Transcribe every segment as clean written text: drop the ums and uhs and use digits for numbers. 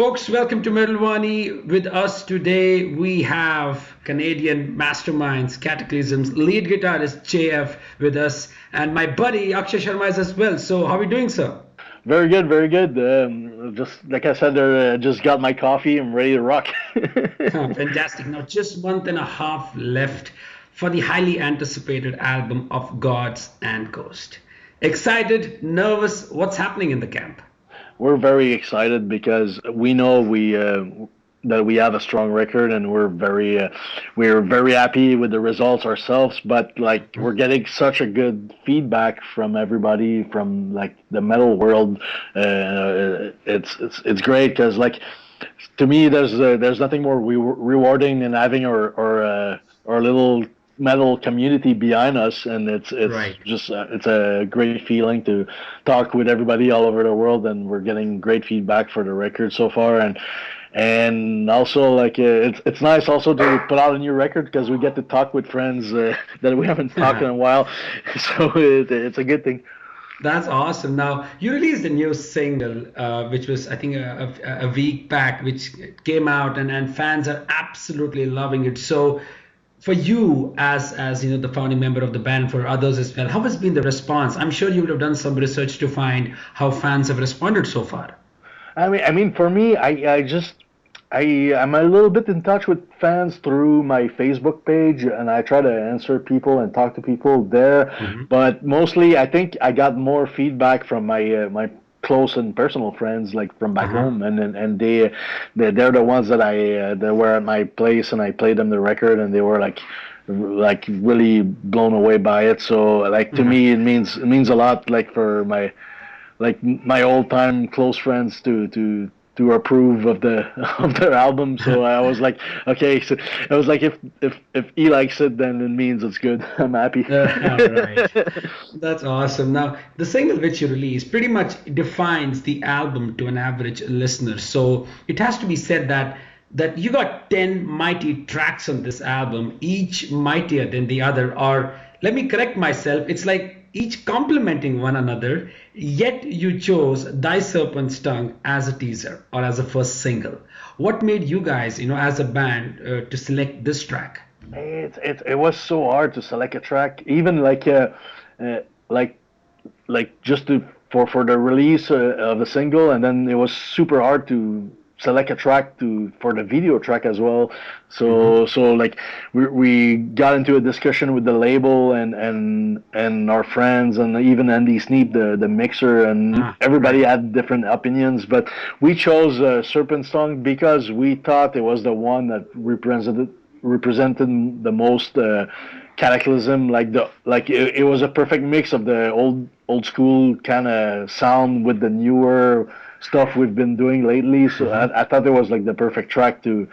Folks, welcome to Metal Wani. With us today, we have Canadian masterminds, Kataklysm's lead guitarist JF with us, and my buddy Akshay Sharma is as well. So, how are we doing, sir? Very good, very good. Just like I said, just got my coffee. I'm ready to rock. Fantastic. Now, just month and a half left for the highly anticipated album of Gods and Ghost. Excited, nervous, what's happening in the camp? We're very excited because we know that we have a strong record, and we're very happy with the results ourselves. But like we're getting such a good feedback from everybody from like the metal world. It's great because like to me there's nothing more rewarding than having our little metal community behind us, and it's Right. just it's a great feeling to talk with everybody all over the world, and we're getting great feedback for the record so far, and also like it's nice also to put out a new record because we get to talk with friends that we haven't talked in a while, so it's a good thing. That's awesome. Now, you released a new single, which was, I think, a week back, which came out, and fans are absolutely loving it. So, for you, as you know, the founding member of the band, for others as well, how has been the response? I'm sure you would have done some research to find how fans have responded so far. I mean, for me, I'm a little bit in touch with fans through my Facebook page, and I try to answer people and talk to people there. Mm-hmm. But mostly, I think I got more feedback from my close and personal friends, like from back home, and they're the ones that they were at my place, and I played them the record, and they were like really blown away by it. So like to me, it means a lot, like for my old time close friends to approve of their album. So I was like, okay, so I was like, if he likes it, then it means it's good. I'm happy. Right. That's awesome. Now, the single which you released pretty much defines the album to an average listener. So it has to be said that you got 10 mighty tracks on this album, each mightier than the other. Or let me correct myself, it's like each complementing one another, yet you chose Thy Serpent's Tongue as a teaser or as a first single. What made you guys, as a band, to select this track? It was so hard to select a track, even like just for the release of the single, and then it was super hard to select a track for the video track as well. So like we got into a discussion with the label and our friends, and even Andy Sneap, the mixer, and everybody had different opinions, but we chose Serpent's Tongue because we thought it was the one that represented the most Kataklysm. It was a perfect mix of the old school kind of sound with the newer stuff we've been doing lately. So I thought it was like the perfect track to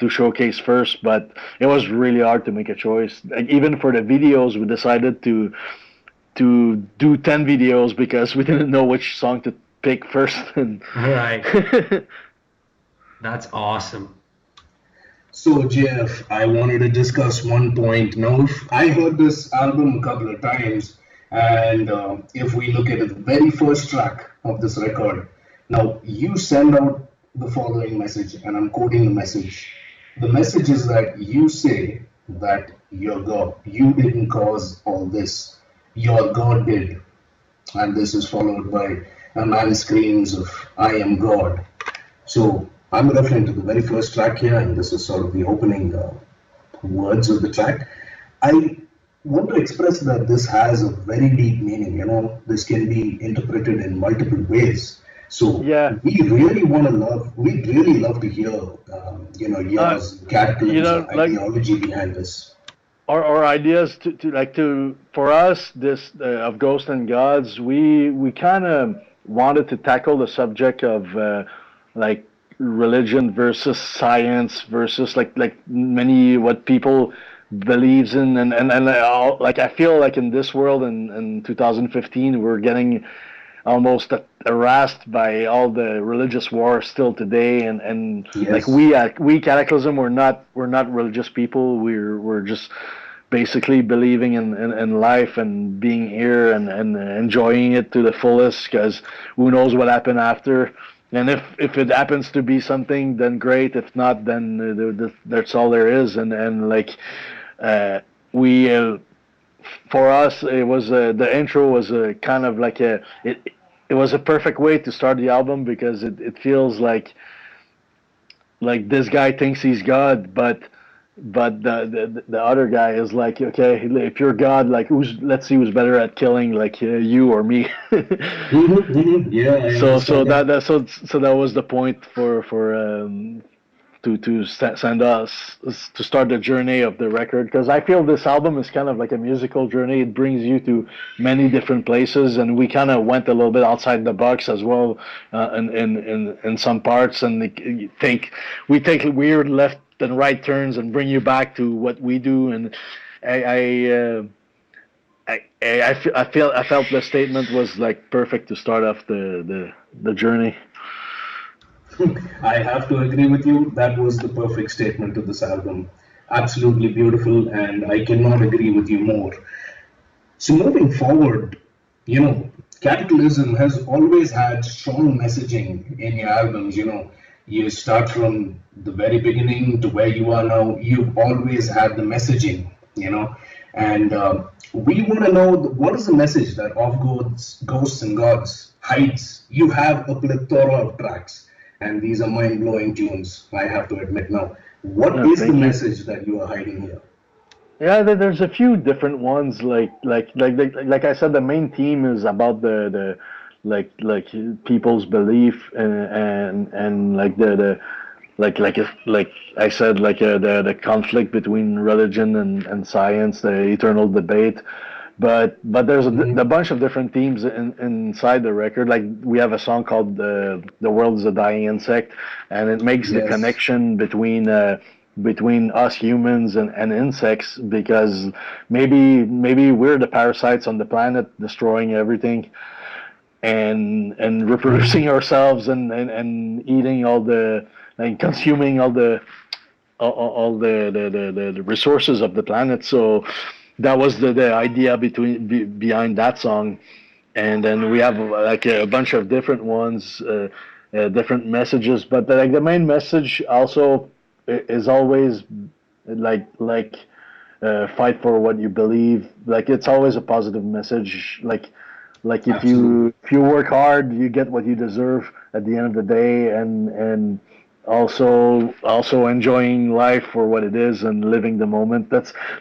showcase first, but it was really hard to make a choice. Like, even for the videos, we decided to do 10 videos because we didn't know which song to pick first. Right. That's awesome. So, Jeff, I wanted to discuss one point. Now, I heard this album a couple of times, and if we look at the very first track of this record, now you send out the following message, and I'm quoting the message. The message is that you say that your God, you didn't cause all this, your God did. And this is followed by a man screams of, I am God. So I'm referring to the very first track here, and this is sort of the opening words of the track. I want to express that this has a very deep meaning. This can be interpreted in multiple ways. So Yeah. we'd really love to hear, yours, Kataklysm, ideology behind this. Our ideas for us, this of Ghosts and Gods, we kind of wanted to tackle the subject of like religion versus science versus like many what people believes in, and like I feel like in this world in 2015 we're getting almost harassed by all the religious wars still today, and Yes. like we Kataklysm, we're not religious people. We're just basically believing in life and being here and enjoying it to the fullest, because who knows what happened after. And if it happens to be something, then great. If not, then that's all there is. And like we for us, it was the intro was kind of like it was a perfect way to start the album because it feels like this guy thinks he's God, but the other guy is like, okay, if you're God, like let's see who's better at killing, like you or me. Yeah, I So understand that. so that was the point for to send us to start the journey of the record, because I feel this album is kind of like a musical journey. It brings you to many different places, and we kind of went a little bit outside the box as well in some parts, and we take weird left and right turns and bring you back to what we do. And I I. I felt the statement was like perfect to start off the journey. I have to agree with you. That was the perfect statement to this album. Absolutely beautiful, and I cannot agree with you more. So moving forward, Cataclysm has always had strong messaging in your albums. You start from the very beginning to where you are now. You've always had the messaging, and we want to know what is the message that Of Ghosts and Gods hides. You have a plethora of tracks, and these are mind-blowing tunes. I have to admit now. What No, is the thank you. message that you are hiding here? Yeah, there's a few different ones. Like I said, the main theme is about the like people's belief and like the like I said, like the conflict between religion and science, the eternal debate. But there's a Mhm. bunch of different themes inside the record. Like we have a song called "The World Is a Dying Insect," and it makes the Yes, connection between us humans and insects, because maybe we're the parasites on the planet destroying everything and reproducing ourselves and eating all the and consuming all the resources of the planet. So that was the idea behind that song. And then we have like a bunch of different ones, different messages, but like the main message also is always like fight for what you believe. Like it's always a positive message. Like absolutely. if you work hard, you get what you deserve at the end of the day, and also enjoying life for what it is and living the moment.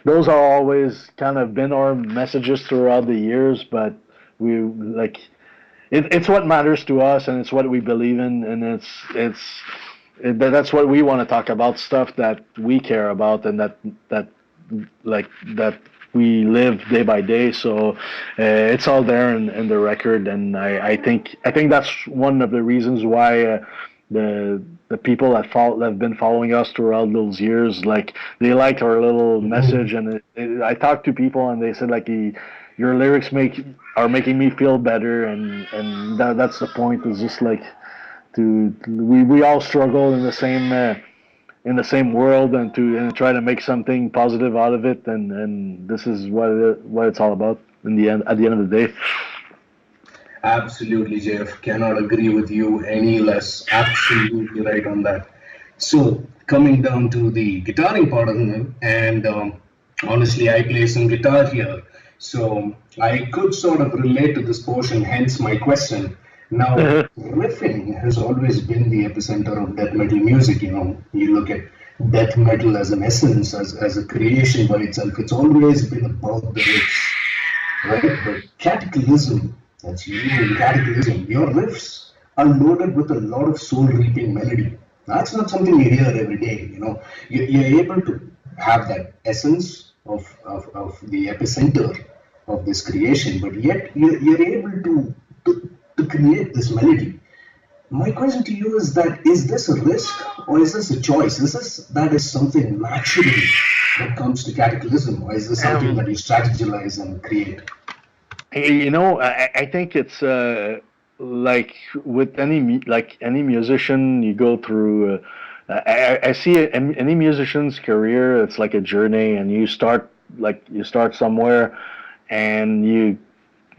Those are always kind of been our messages throughout the years, but we like it's what matters to us, and it's what we believe in, and that's what we want to talk about, stuff that we care about and that that we live day by day. So it's all there in the record, and I think that's one of the reasons why the people that have been following us throughout those years, like they liked our little Mhm. message. And I talked to people and they said like your lyrics are making me feel better, and that's the point. Is just like we all struggle in the same world, and try to make something positive out of it, and this is what it's all about in the end, at the end of the day. Absolutely, Jeff. Cannot agree with you any less. Absolutely right on that. So, coming down to the guitaring part of it, and honestly, I play some guitar here. So, I could sort of relate to this portion, hence my question. Now, riffing has always been the epicenter of death metal music. You look at death metal as an essence, as a creation by itself, it's always been about the riffs, right? But Cataclysm, that's you in Cataclysm, your riffs are loaded with a lot of soul reaping melody. That's not something you hear every day. You're able to have that essence of the epicenter of this creation, but yet you're able to create this melody. My question to you is that is this a risk or is this a choice? Is this that is something naturally that comes to Cataclysm, or is this something um, that you strategize and create? I think it's like with like any musician, you go through. I see it, any musician's career. It's like a journey, and you start somewhere, and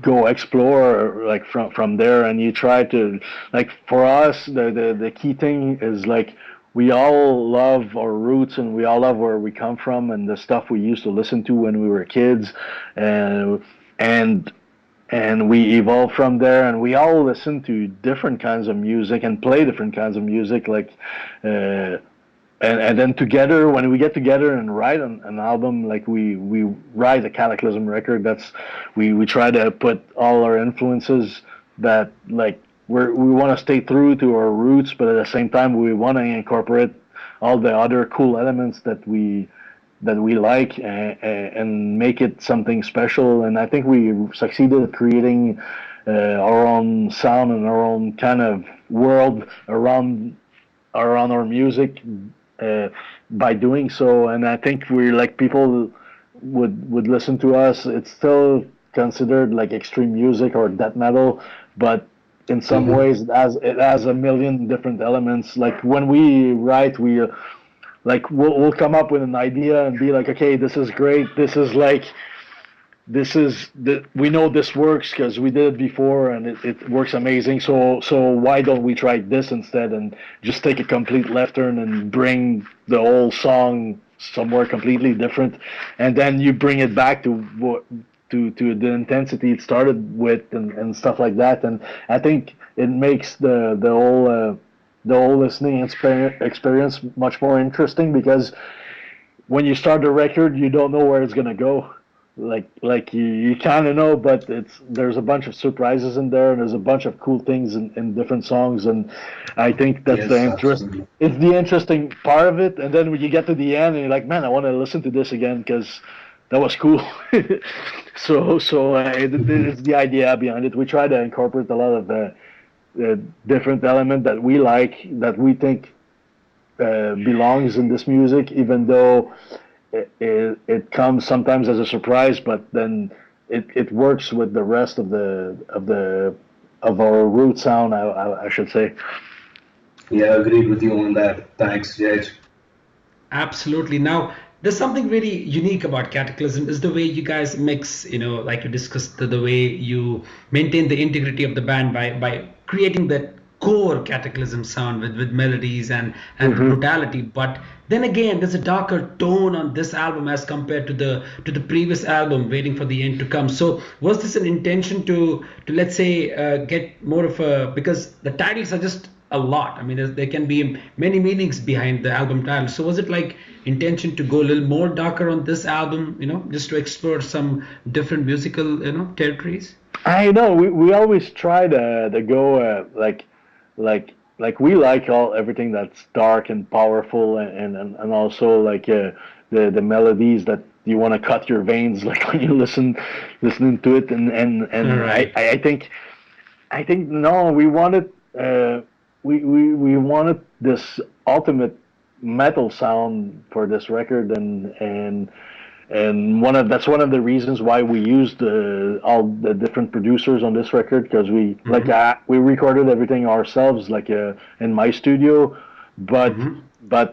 go explore like from there, and you try to, like, for us the key thing is like we all love our roots and we all love where we come from and the stuff we used to listen to when we were kids, and and and we evolve from there, and we all listen to different kinds of music and play different kinds of music, like uh, and then together, when we get together and write an album, like we write a Cataclysm record, that's we try to put all our influences that, like, we want to stay true to our roots, but at the same time we want to incorporate all the other cool elements that we like, and make it something special. And I think we succeeded at creating our own sound and our own kind of world around our music, uh, by doing so. And I think we, like, people would listen to us. It's still considered like extreme music or death metal, but in some Mm-hmm. ways it has a million different elements. Like when we write, we like we'll come up with an idea and be like, okay, this is great. This is the we know this works because we did it before and it works amazing. So why don't we try this instead and just take a complete left turn and bring the whole song somewhere completely different, and then you bring it back to what to the intensity it started with, and stuff like that. And I think it makes the whole listening experience much more interesting, because when you start the record, you don't know where it's gonna go. Like you kind of know, but there's a bunch of surprises in there, and there's a bunch of cool things in different songs, and I think that's the Yes, interest. absolutely. It's the interesting part of it, and then when you get to the end, and you're like, man, I want to listen to this again because that was cool. It's the idea behind it. We try to incorporate a lot of different element that we like, that we think belongs in this music, even though it comes sometimes as a surprise, but then it works with the rest of our root sound. I should say. Yeah, agreed with you on that. Thanks, Judge. Absolutely. Now, there's something very unique about Cataclysm is the way you guys mix, like you discussed, the way you maintain the integrity of the band by creating that core Cataclysm sound with melodies and Hmm. brutality. But then again, there's a darker tone on this album as compared to the previous album, Waiting for the End to Come. So was this an intention to let's say get more of a, because the titles are just a lot. I mean, there can be many meanings behind the album title. So was it like intention to go a little more darker on this album, just to explore some different musical, territories? I know we always try to go like we like all everything that's dark and powerful, and also like the melodies that you want to cut your veins like when you listening to it, All and right. I think no, we wanted we wanted this ultimate metal sound for this record, and that's one of the reasons why we used all the different producers on this record, because Mm-hmm. we recorded everything ourselves, like in my studio, but Mm-hmm.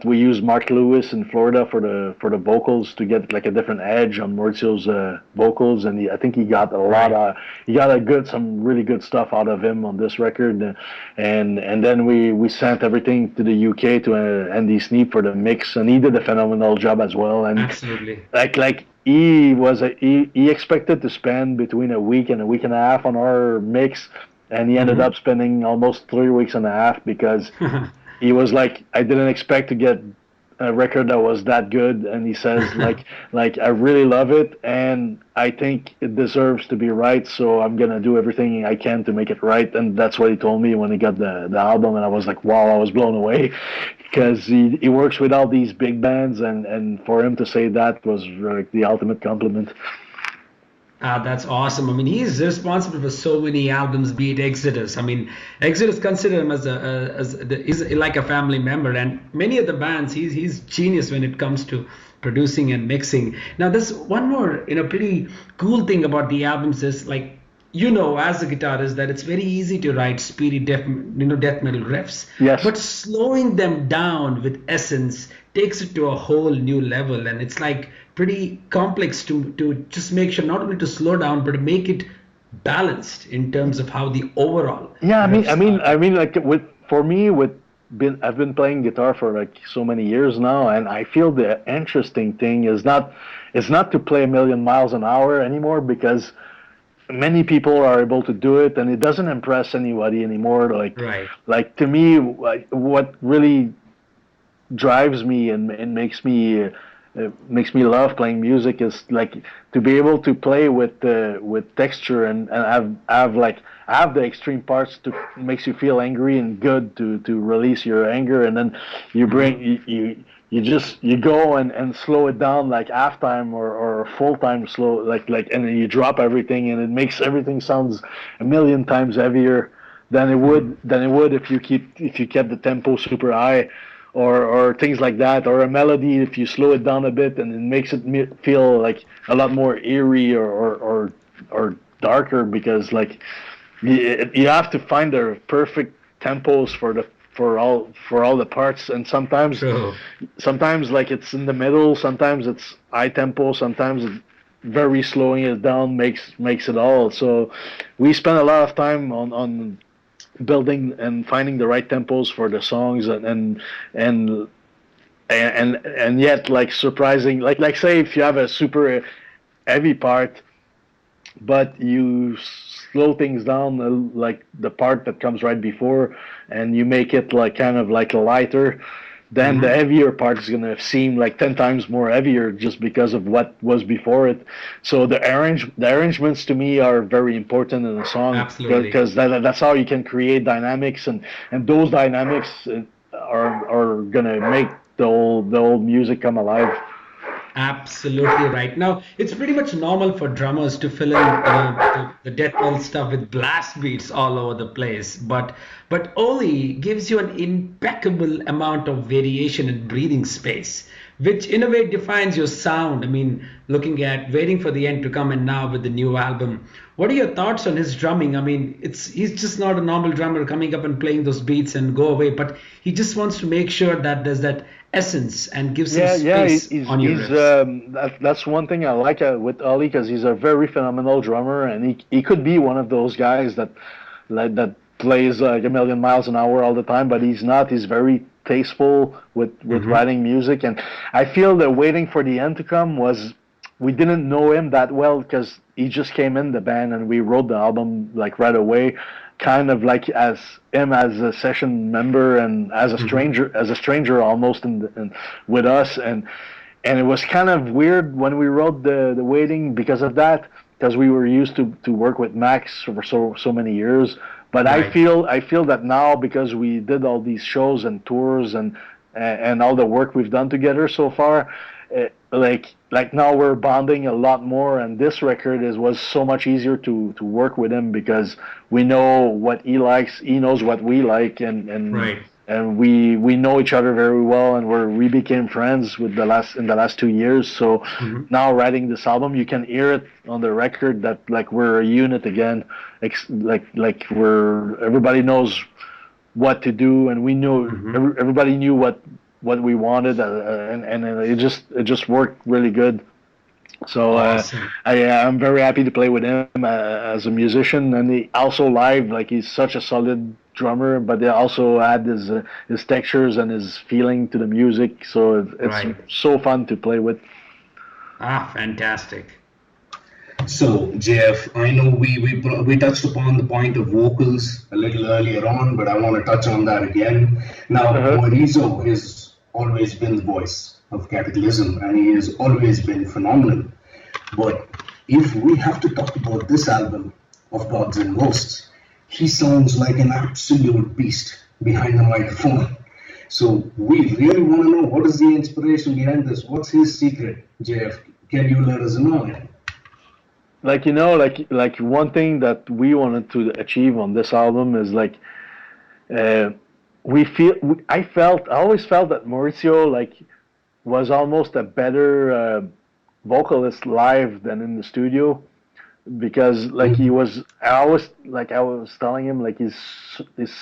we used Mark Lewis in Florida for the vocals to get like a different edge on Maurizio's vocals, and I think he got Right. some really good stuff out of him on this record, and then we sent everything to the UK to Andy Sneap for the mix, and he did a phenomenal job as well. And Absolutely. like he expected to spend between a week and a week and a half on our mix, and he ended Mm-hmm. up spending almost 3 weeks and a half, because he was like, I didn't expect to get a record that was that good, and he says like I really love it, and I think it deserves to be right, so I'm gonna do everything I can to make it right. And that's what he told me when he got the album, and I was like, wow, I was blown away, because he works with all these big bands, and for him to say that was like the ultimate compliment. That's awesome. I mean, he's responsible for so many albums, be it Exodus. I mean, Exodus consider him he's like a family member, and many of the bands, he's genius when it comes to producing and mixing. Now, there's one more, pretty cool thing about the albums is like, as a guitarist, that it's very easy to write speedy death metal riffs, Yes. but slowing them down with essence takes it to a whole new level, and it's like pretty complex to just make sure not only to slow down but to make it balanced in terms of how the overall Yeah, riffs are. like with for me, with been I've been playing guitar for like so many years now, and I feel the interesting thing is not to play a million miles an hour anymore, because many people are able to do it, and it doesn't impress anybody anymore. Right. Like to me, what really drives me and makes me love playing music is like to be able to play with texture, and have the extreme parts to makes you feel angry and good to release your anger, and then you Hmm. bring you go and slow it down like half time or full time slow, and then you drop everything, and it makes everything sounds a million times heavier than it would if you kept the tempo super high, or things like that, or a melody if you slow it down a bit, and it makes it feel like a lot more eerie, or darker, because like you have to find the perfect tempos for all the parts, and True. sometimes like it's in the middle, sometimes it's high tempo, sometimes very slowing it down makes it all. So we spend a lot of time on building and finding the right tempos for the songs, and and yet like surprising, like say if you have a super heavy part, but you slow things down, like the part that comes right before, and you make it like kind of like a lighter, then the Hmm. heavier part is going to seem like 10 times more heavier just because of what was before it. So the arrangements to me are very important in a song, Absolutely. because that's how you can create dynamics, and those dynamics are going to make the old music come alive. Absolutely right. Now, it's pretty much normal for drummers to fill in, the death metal stuff with blast beats all over the place. But Oli gives you an impeccable amount of variation and breathing space, which in a way defines your sound. I mean, looking at Waiting for the End to Come and now with the new album, what are your thoughts on his drumming? I mean, he's just not a normal drummer coming up and playing those beats and go away, but he just wants to make sure that there's that essence and give some Yeah. space on your He's riffs. that's one thing I like with Ali, because he's a very phenomenal drummer, and he could be one of those guys that plays like a million miles an hour all the time, but he's not. He's very tasteful with Hmm. writing music, and I feel that Waiting for the End to Come was, we didn't know him that well because he just came in the band, and we wrote the album like right away, kind of like as a session member, and Hmm. as a stranger almost with us, and it was kind of weird when we wrote the Waiting because of that, because we were used to work with Max for so many years. But Right. I feel that now, because we did all these shows and tours, and all the work we've done together so far, like now we're bonding a lot more, and this record is was so much easier to work with him, because we know what he likes, he knows what we like, Right. and we know each other very well, and we became friends with the last 2 years. So Hmm. now writing this album, you can hear it on the record that like we're a unit again, like we're everybody knows what to do, and we knew Hmm. everybody knew what we wanted, and it just worked really good. So Awesome. I'm very happy to play with him as a musician, and he also live, like he's such a solid drummer, but they also add his textures and his feeling to the music. So it's Right. so fun to play with. Ah, fantastic. So, JF, I know we touched upon the point of vocals a little earlier on, but I want to touch on that again. Now, Uh-huh. Morizo has always been the voice of Cataclysm, and he has always been phenomenal. But if we have to talk about this album of Gods and Ghosts, he sounds like an absolute beast behind the microphone. So we really want to know, what is the inspiration behind this? What's his secret, JF? Can you let us know it? Like like one thing that we wanted to achieve on this album is like uh, I always felt that Maurizio like was almost a better vocalist live than in the studio, because like he Mhm. was I was telling him, like he's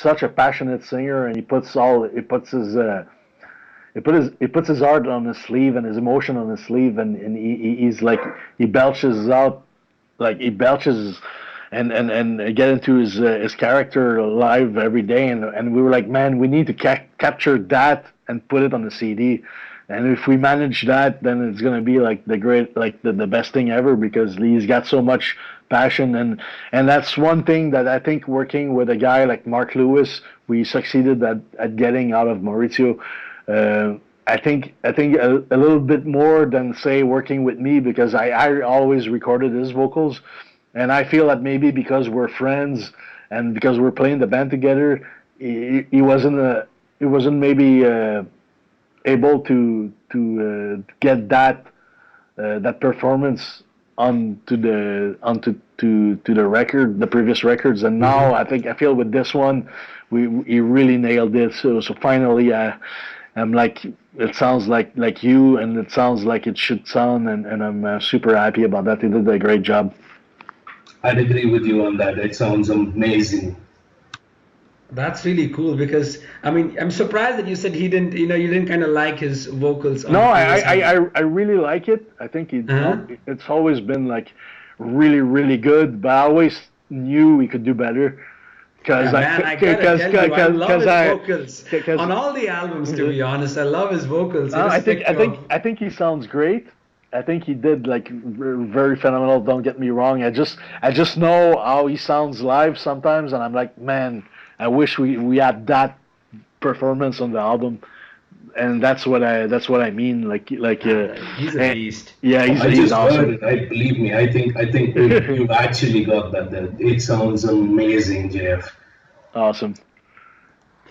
such a passionate singer, and he puts his heart on his sleeve and his emotion on his sleeve, and he's like he belches out, like he belches and get into his character live every day, and we were like, man, we need to capture that and put it on the CD. And if we manage that, then it's gonna be like the best thing ever, because he's got so much passion, and that's one thing that I think working with a guy like Mark Lewis, we succeeded at getting out of Maurizio. I think a little bit more than say working with me, because I always recorded his vocals, and I feel that maybe because we're friends and because we're playing the band together, he wasn't maybe able to get that performance onto the record, the previous records, and now I feel with this one he really nailed it. So finally I'm like, it sounds like you, and it sounds like it should sound, and I'm super happy about that. He did a great job. I'd agree with you on that. It sounds amazing. That's really cool, because I mean, I'm surprised that you said you didn't kind of like his vocals. No, I really like it. I think it's always been like really, really good, but I always knew we could do better. I love his vocals on all the albums. To be honest, I love his vocals. I think he sounds great. I think he did like very phenomenal. Don't get me wrong. I just know how he sounds live sometimes, and I'm like, man, I wish we had that performance on the album. And that's what I mean. Like he's a beast. Yeah, he's awesome. Believe me, I think you've actually got that there. It sounds amazing, JF. Awesome.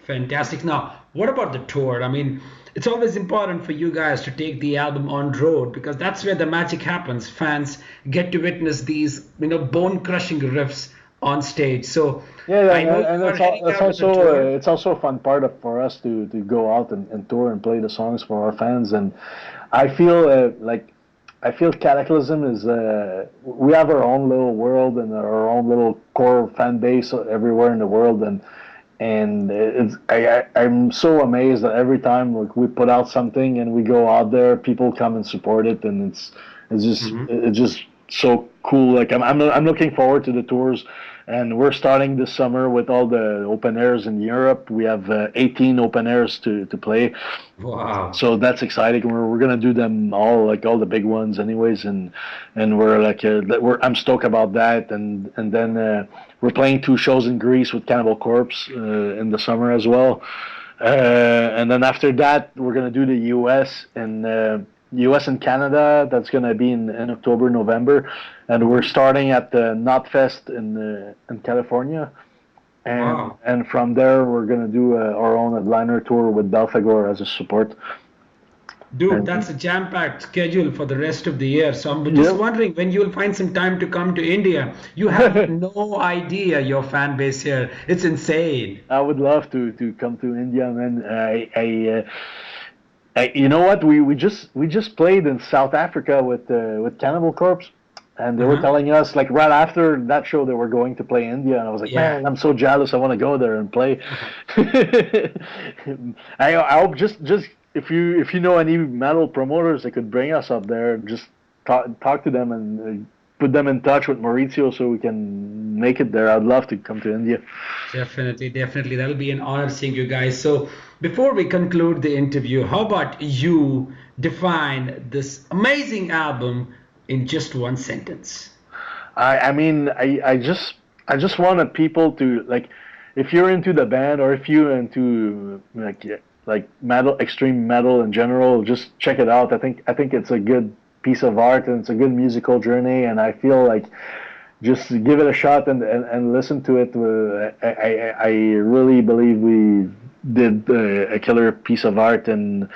Fantastic. Now, what about the tour? I mean, it's always important for you guys to take the album on road, because that's where the magic happens. Fans get to witness these, bone-crushing riffs on stage. So yeah, and it's also a fun part for us to go out and tour and play the songs for our fans. And I feel Kataklysm is we have our own little world and our own little core fan base everywhere in the world, and I'm so amazed that every time we put out something and we go out there, people come and support it, and it's just so cool. Like I'm looking forward to the tours, and we're starting this summer with all the open airs in Europe. We have 18 open airs to play. Wow! So that's exciting. We're gonna do them all, like all the big ones, anyways, and we're like I'm stoked about that. And then we're playing 2 shows in Greece with Cannibal Corpse in the summer as well. And then after that, we're gonna do the U.S. and Canada. That's gonna be in October, November, and we're starting at the Knotfest in California, and from there we're gonna do our own headliner tour with Belphegor as a support. Dude, that's a jam-packed schedule for the rest of the year. So I'm just wondering when you'll find some time to come to India. You have no idea your fan base here. It's insane. I would love to come to India, man. You know what? We just played in South Africa with Cannibal Corpse, and they were telling us like right after that show they were going to play India, and I was like, man, I'm so jealous. I want to go there and play. I hope just if you know any metal promoters that could bring us up there, just talk to them and put them in touch with Maurizio so we can make it there. I'd love to come to India. Definitely. That'll be an honor seeing you guys. So before we conclude the interview, how about you define this amazing album in just one sentence? I just wanted people to, like, if you're into the band or if you're into like metal, extreme metal in general, just check it out. I think it's a good piece of art, and it's a good musical journey, and I feel like just give it a shot and listen to it. I really believe we did a killer piece of art, and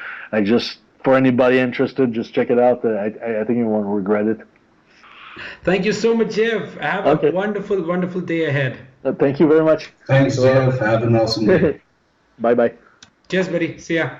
for anybody interested, just check it out. I think you won't regret it. Thank you so much, Jeff. Have a wonderful day ahead. Thank you very much. Thanks, Jeff. Have an awesome day. Bye. Cheers, buddy. See ya.